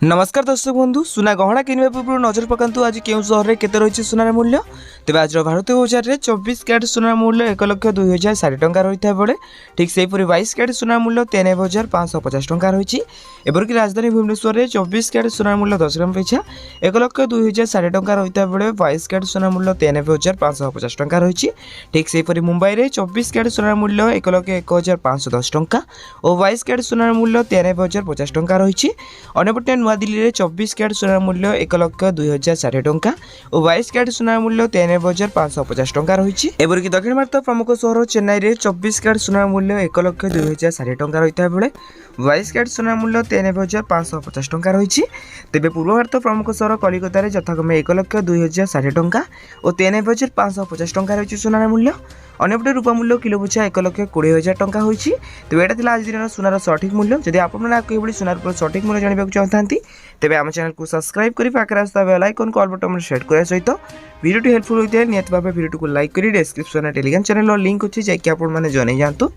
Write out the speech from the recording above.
नमस्कार दर्शक बंधु सुना गहना किनवा पूर्व नजर पकातु आज क्यों सहर में केते रही सुनार मूल्य तेज आज भारतीय बजार में 24 कैरेट सुनार मूल्य 1,02,060 टंका रही है बेले ठीक से 22 कैरेट सुनार मूल्य 93,550 टंका रही एपरिक राजधानी भुवनेश्वर में 24 कैरेट सुनार मूल्य 10 ग्राम पिछा 1,02,060 टंका रही है बेले 22 कैरेट सुनार मूल्य 93,550 टंका रही ठीक से मुंबई में 24 कैरेट सुनार मूल्य 1,01,510 टंका और 22 कैरेट सुनार मूल्य 93,050 टंका रही अंपटे दिल्ली में 24 कैरेट सुनार मूल्य 1,02,060 टंका और 22 कैरेट सुनार मूल्य 93,550 टंका रही एपरिक दक्षिण भारत प्रमुख सहर चेन्नई में 24 कैरेट सुनार मूल्य 1,02,060 टंका रही है बेले 22 कैरेट सुनार मूल्य 93,550 टंका रही तेज पूर्व भारत प्रमुख सहर कलिकतार यथाक्रमे 1,02,060 टंका और 93,550 टंका रही सुनार मूल्य अंपटे रूपा मूल्य किलो पिछा 1,20,000 टंका होती तेज यहाँ आज दिन सुनार सठिक मूल्य जदि आपड़ी सुनार सठिक मूल्य जानवा चाहते तेज आम चैनल को सब्सक्राइब कर पाखे आसता बेल आइकन को ऑल बटन सेट करने सहित वीडियो हेल्पफुल होता है निहत भाव वीडियो को लाइक कर डिस्क्रिप्शन टेलीग्राम चैनल लिंक अच्छी जैक आपने जन जातु